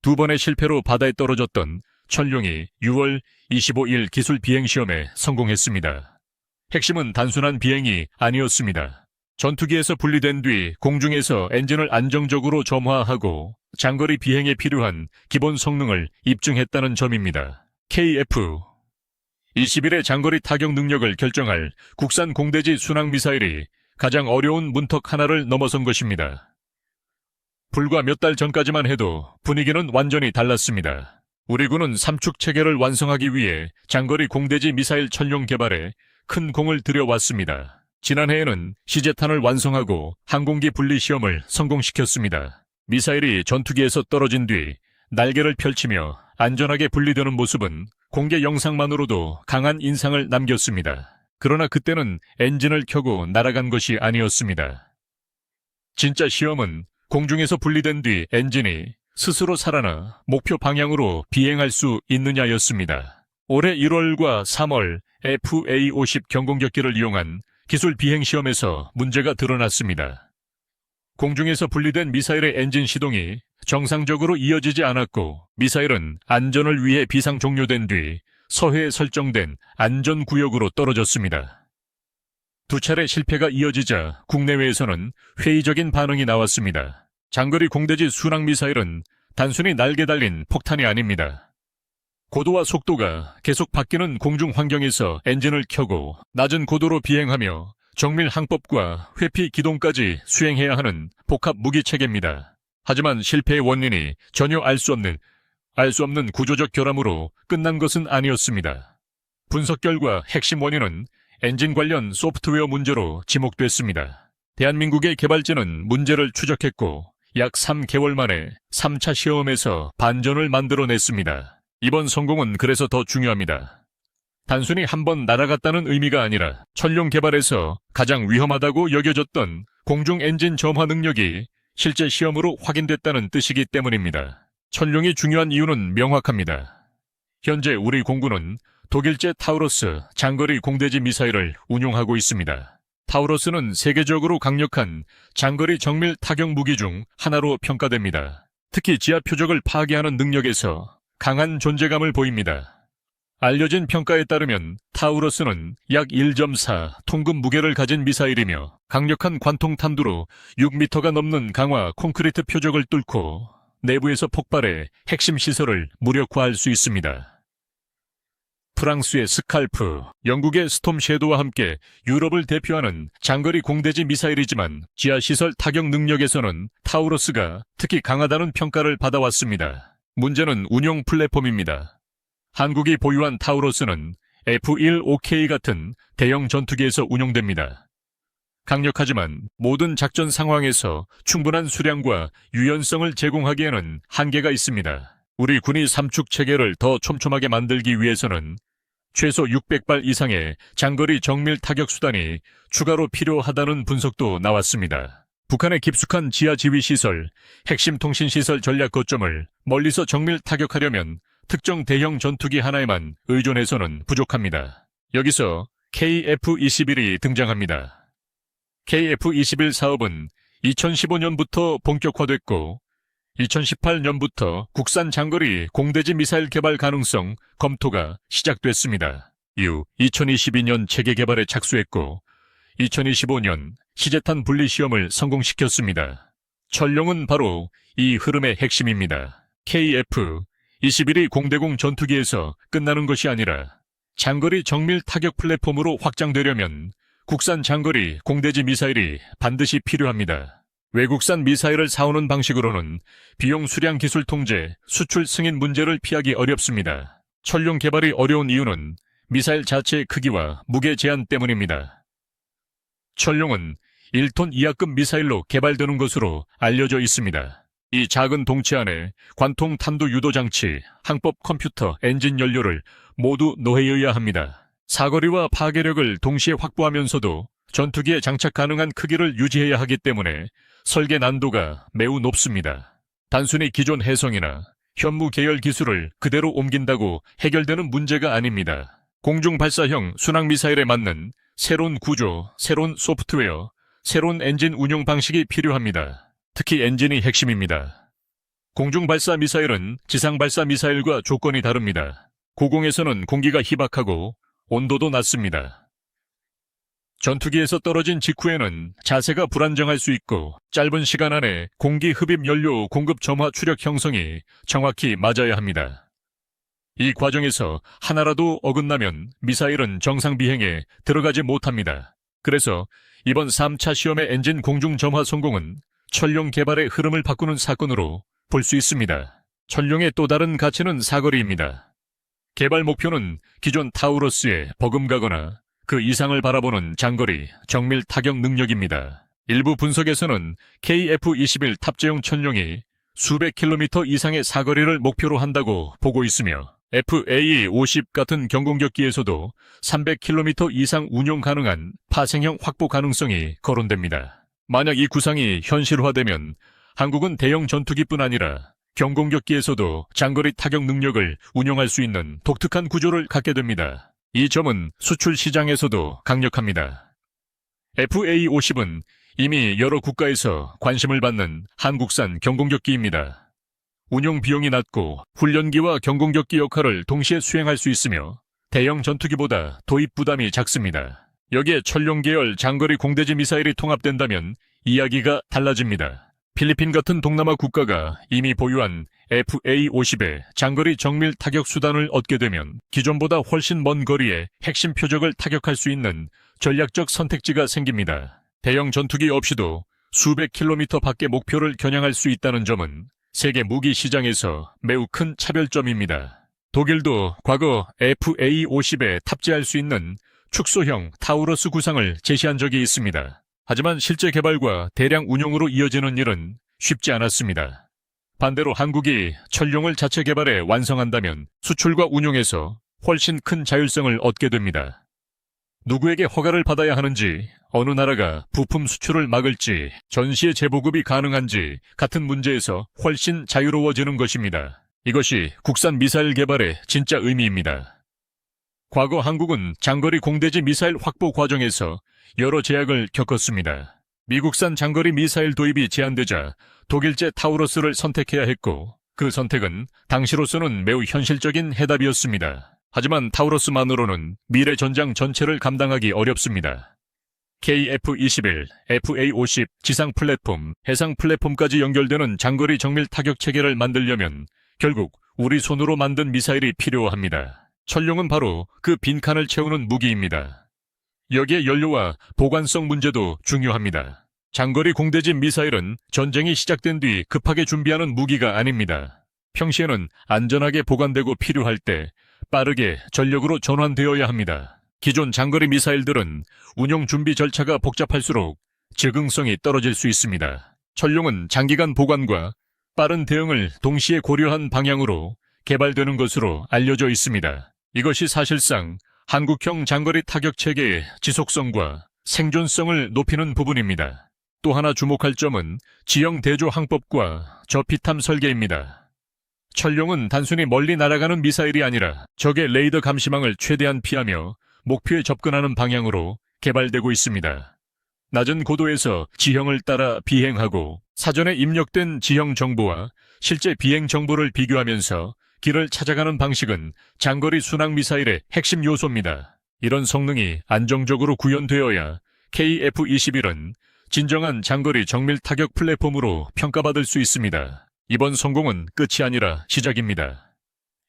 2번의 실패로 바다에 떨어졌던 천룡이 6월 25일 기술 비행시험에 성공했습니다. 핵심은 단순한 비행이 아니었습니다. 전투기에서 분리된 뒤 공중에서 엔진을 안정적으로 점화하고 장거리 비행에 필요한 기본 성능을 입증했다는 점입니다. KF-21의 장거리 타격 능력을 결정할 국산 공대지 순항미사일이 가장 어려운 문턱 하나를 넘어선 것입니다. 불과 몇 달 전까지만 해도 분위기는 완전히 달랐습니다. 우리 군은 삼축 체계를 완성하기 위해 장거리 공대지 미사일 천룡 개발에 큰 공을 들여왔습니다. 지난해에는 시제탄을 완성하고 항공기 분리 시험을 성공시켰습니다. 미사일이 전투기에서 떨어진 뒤 날개를 펼치며 안전하게 분리되는 모습은 공개 영상만으로도 강한 인상을 남겼습니다. 그러나 그때는 엔진을 켜고 날아간 것이 아니었습니다. 진짜 시험은 공중에서 분리된 뒤 엔진이 스스로 살아나 목표 방향으로 비행할 수 있느냐였습니다. 올해 1월과 3월 FA-50 경공격기를 이용한 기술 비행 시험에서 문제가 드러났습니다. 공중에서 분리된 미사일의 엔진 시동이 정상적으로 이어지지 않았고 미사일은 안전을 위해 비상 종료된 뒤 서해에 설정된 안전구역으로 떨어졌습니다. 2차례 실패가 이어지자 국내외에서는 회의적인 반응이 나왔습니다. 장거리 공대지 순항미사일은 단순히 날개 달린 폭탄이 아닙니다. 고도와 속도가 계속 바뀌는 공중 환경에서 엔진을 켜고 낮은 고도로 비행하며 정밀 항법과 회피 기동까지 수행해야 하는 복합 무기 체계입니다. 하지만 실패의 원인이 전혀 알 수 없는 구조적 결함으로 끝난 것은 아니었습니다. 분석 결과 핵심 원인은 엔진 관련 소프트웨어 문제로 지목됐습니다. 대한민국의 개발진은 문제를 추적했고 약 3개월 만에 3차 시험에서 반전을 만들어냈습니다. 이번 성공은 그래서 더 중요합니다. 단순히 한번 날아갔다는 의미가 아니라 천룡 개발에서 가장 위험하다고 여겨졌던 공중 엔진 점화 능력이 실제 시험으로 확인됐다는 뜻이기 때문입니다. 천룡이 중요한 이유는 명확합니다. 현재 우리 공군은 독일제 타우러스 장거리 공대지 미사일을 운용하고 있습니다. 타우러스는 세계적으로 강력한 장거리 정밀 타격 무기 중 하나로 평가됩니다. 특히 지하 표적을 파괴하는 능력에서 강한 존재감을 보입니다. 알려진 평가에 따르면 타우러스는 약 1.4 톤급 무게를 가진 미사일이며 강력한 관통 탄두로 6m가 넘는 강화 콘크리트 표적을 뚫고 내부에서 폭발해 핵심 시설을 무력화할 수 있습니다. 프랑스의 스칼프, 영국의 스톰 섀도우와 함께 유럽을 대표하는 장거리 공대지 미사일이지만 지하시설 타격 능력에서는 타우러스가 특히 강하다는 평가를 받아왔습니다. 문제는 운용 플랫폼입니다. 한국이 보유한 타우러스는 F-15K 같은 대형 전투기에서 운용됩니다. 강력하지만 모든 작전 상황에서 충분한 수량과 유연성을 제공하기에는 한계가 있습니다. 우리 군이 삼축 체계를 더 촘촘하게 만들기 위해서는 최소 600발 이상의 장거리 정밀 타격 수단이 추가로 필요하다는 분석도 나왔습니다. 북한의 깊숙한 지하 지휘 시설, 핵심 통신 시설 전략 거점을 멀리서 정밀 타격하려면 특정 대형 전투기 하나에만 의존해서는 부족합니다. 여기서 KF-21이 등장합니다. KF-21 사업은 2015년부터 본격화됐고 2018년부터 국산 장거리 공대지 미사일 개발 가능성 검토가 시작됐습니다. 이후 2022년 체계 개발에 착수했고 2025년 시제탄 분리 시험을 성공시켰습니다. 천룡은 바로 이 흐름의 핵심입니다. KF-21이 공대공 전투기에서 끝나는 것이 아니라 장거리 정밀 타격 플랫폼으로 확장되려면 국산 장거리 공대지 미사일이 반드시 필요합니다. 외국산 미사일을 사오는 방식으로는 비용 수량 기술 통제, 수출 승인 문제를 피하기 어렵습니다. 천룡 개발이 어려운 이유는 미사일 자체의 크기와 무게 제한 때문입니다. 천룡은 1톤 이하급 미사일로 개발되는 것으로 알려져 있습니다. 이 작은 동체 안에 관통 탄두 유도 장치, 항법 컴퓨터, 엔진 연료를 모두 넣어야 합니다. 사거리와 파괴력을 동시에 확보하면서도 전투기에 장착 가능한 크기를 유지해야 하기 때문에 설계 난도가 매우 높습니다. 단순히 기존 해성이나 현무 계열 기술을 그대로 옮긴다고 해결되는 문제가 아닙니다. 공중 발사형 순항미사일에 맞는 새로운 구조, 새로운 소프트웨어, 새로운 엔진 운용 방식이 필요합니다. 특히 엔진이 핵심입니다. 공중발사 미사일은 지상발사 미사일과 조건이 다릅니다. 고공에서는 공기가 희박하고 온도도 낮습니다. 전투기에서 떨어진 직후에는 자세가 불안정할 수 있고 짧은 시간 안에 공기 흡입 연료 공급 점화 추력 형성이 정확히 맞아야 합니다. 이 과정에서 하나라도 어긋나면 미사일은 정상 비행에 들어가지 못합니다. 그래서 이번 3차 시험의 엔진 공중 점화 성공은 천룡 개발의 흐름을 바꾸는 사건으로 볼 수 있습니다. 천룡의 또 다른 가치는 사거리입니다. 개발 목표는 기존 타우러스에 버금가거나 그 이상을 바라보는 장거리 정밀 타격 능력입니다. 일부 분석에서는 KF-21 탑재용 천룡이 수백 킬로미터 이상의 사거리를 목표로 한다고 보고 있으며 FA-50 같은 경공격기에서도 300km 이상 운용 가능한 파생형 확보 가능성이 거론됩니다. 만약 이 구상이 현실화되면 한국은 대형 전투기뿐 아니라 경공격기에서도 장거리 타격 능력을 운용할 수 있는 독특한 구조를 갖게 됩니다. 이 점은 수출 시장에서도 강력합니다. FA-50은 이미 여러 국가에서 관심을 받는 한국산 경공격기입니다. 운용 비용이 낮고 훈련기와 경공격기 역할을 동시에 수행할 수 있으며 대형 전투기보다 도입 부담이 작습니다. 여기에 천룡 계열 장거리 공대지 미사일이 통합된다면 이야기가 달라집니다. 필리핀 같은 동남아 국가가 이미 보유한 FA-50의 장거리 정밀 타격 수단을 얻게 되면 기존보다 훨씬 먼 거리에 핵심 표적을 타격할 수 있는 전략적 선택지가 생깁니다. 대형 전투기 없이도 수백 킬로미터 밖의 목표를 겨냥할 수 있다는 점은 세계 무기 시장에서 매우 큰 차별점입니다. 독일도 과거 FA-50에 탑재할 수 있는 축소형 타우러스 구상을 제시한 적이 있습니다. 하지만 실제 개발과 대량 운용으로 이어지는 일은 쉽지 않았습니다. 반대로 한국이 천룡을 자체 개발해 완성한다면 수출과 운용에서 훨씬 큰 자율성을 얻게 됩니다. 누구에게 허가를 받아야 하는지, 어느 나라가 부품 수출을 막을지, 전시의 재보급이 가능한지 같은 문제에서 훨씬 자유로워지는 것입니다. 이것이 국산 미사일 개발의 진짜 의미입니다. 과거 한국은 장거리 공대지 미사일 확보 과정에서 여러 제약을 겪었습니다. 미국산 장거리 미사일 도입이 제한되자 독일제 타우러스를 선택해야 했고 그 선택은 당시로서는 매우 현실적인 해답이었습니다. 하지만 타우러스만으로는 미래 전장 전체를 감당하기 어렵습니다. KF-21, FA-50 지상 플랫폼, 해상 플랫폼까지 연결되는 장거리 정밀 타격 체계를 만들려면 결국 우리 손으로 만든 미사일이 필요합니다. 천룡은 바로 그 빈칸을 채우는 무기입니다. 여기에 연료와 보관성 문제도 중요합니다. 장거리 공대지 미사일은 전쟁이 시작된 뒤 급하게 준비하는 무기가 아닙니다. 평시에는 안전하게 보관되고 필요할 때 빠르게 전력으로 전환되어야 합니다. 기존 장거리 미사일들은 운용 준비 절차가 복잡할수록 적응성이 떨어질 수 있습니다. 천룡은 장기간 보관과 빠른 대응을 동시에 고려한 방향으로 개발되는 것으로 알려져 있습니다. 이것이 사실상 한국형 장거리 타격 체계의 지속성과 생존성을 높이는 부분입니다. 또 하나 주목할 점은 지형 대조 항법과 저피탐 설계입니다. 천룡은 단순히 멀리 날아가는 미사일이 아니라 적의 레이더 감시망을 최대한 피하며 목표에 접근하는 방향으로 개발되고 있습니다. 낮은 고도에서 지형을 따라 비행하고 사전에 입력된 지형 정보와 실제 비행 정보를 비교하면서 길을 찾아가는 방식은 장거리 순항 미사일의 핵심 요소입니다. 이런 성능이 안정적으로 구현되어야 KF-21은 진정한 장거리 정밀 타격 플랫폼으로 평가받을 수 있습니다. 이번 성공은 끝이 아니라 시작입니다.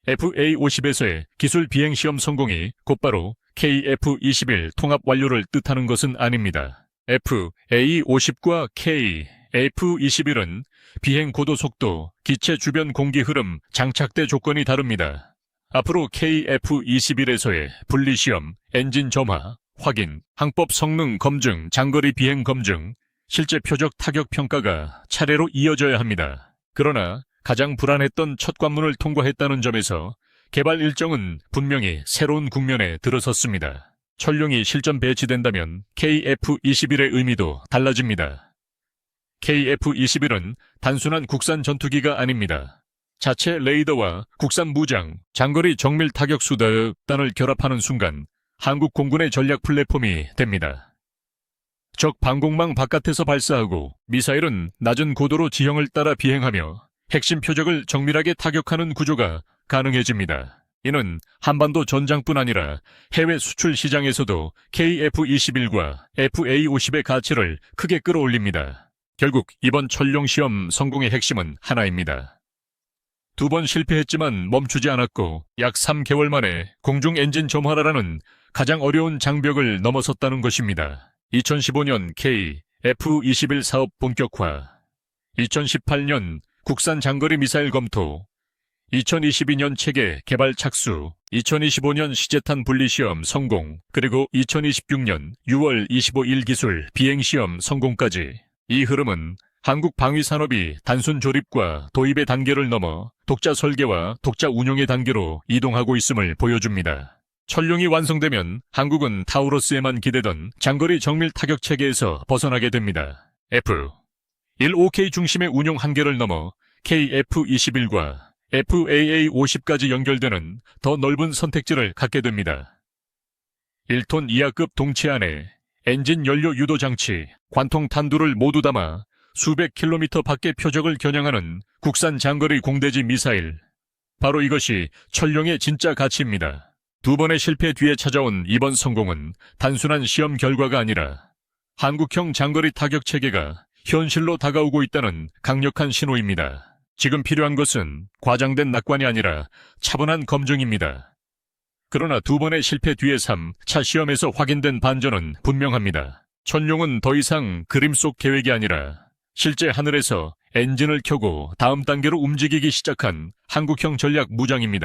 FA-50에서의 기술 비행 시험 성공이 곧바로 KF-21 통합 완료를 뜻하는 것은 아닙니다. FA-50과 KF-21은 비행 고도 속도, 기체 주변 공기 흐름, 장착대 조건이 다릅니다. 앞으로 KF-21에서의 분리시험, 엔진 점화, 확인, 항법 성능 검증, 장거리 비행 검증, 실제 표적 타격 평가가 차례로 이어져야 합니다. 그러나 가장 불안했던 첫 관문을 통과했다는 점에서 개발 일정은 분명히 새로운 국면에 들어섰습니다. 천룡이 실전 배치된다면 KF-21의 의미도 달라집니다. KF-21은 단순한 국산 전투기가 아닙니다. 자체 레이더와 국산 무장, 장거리 정밀 타격 수단을 결합하는 순간 한국 공군의 전략 플랫폼이 됩니다. 적 방공망 바깥에서 발사하고 미사일은 낮은 고도로 지형을 따라 비행하며 핵심 표적을 정밀하게 타격하는 구조가 가능해집니다. 이는 한반도 전장뿐 아니라 해외 수출 시장에서도 KF-21과 FA-50의 가치를 크게 끌어올립니다. 결국 이번 천룡 시험 성공의 핵심은 하나입니다. 2번 실패했지만 멈추지 않았고 약 3개월 만에 공중 엔진 점화라는 가장 어려운 장벽을 넘어섰다는 것입니다. 2015년 KF-21 사업 본격화, 2018년 국산 장거리 미사일 검토, 2022년 체계 개발 착수, 2025년 시제탄 분리시험 성공, 그리고 2026년 6월 25일 기술 비행시험 성공까지 이 흐름은 한국 방위산업이 단순 조립과 도입의 단계를 넘어 독자 설계와 독자 운용의 단계로 이동하고 있음을 보여줍니다. 천룡이 완성되면 한국은 타우러스에만 기대던 장거리 정밀 타격 체계에서 벗어나게 됩니다. F-15K 중심의 운용 한계를 넘어 KF-21과 FAA-50까지 연결되는 더 넓은 선택지를 갖게 됩니다. 1톤 이하급 동체 안에 엔진 연료 유도 장치, 관통 탄두를 모두 담아 수백 킬로미터 밖의 표적을 겨냥하는 국산 장거리 공대지 미사일. 바로 이것이 천룡의 진짜 가치입니다. 2번의 실패 뒤에 찾아온 이번 성공은 단순한 시험 결과가 아니라 한국형 장거리 타격 체계가 현실로 다가오고 있다는 강력한 신호입니다. 지금 필요한 것은 과장된 낙관이 아니라 차분한 검증입니다. 그러나 2번의 실패 뒤의 3차 시험에서 확인된 반전은 분명합니다. 천룡은 더 이상 그림 속 계획이 아니라 실제 하늘에서 엔진을 켜고 다음 단계로 움직이기 시작한 한국형 전략 무장입니다.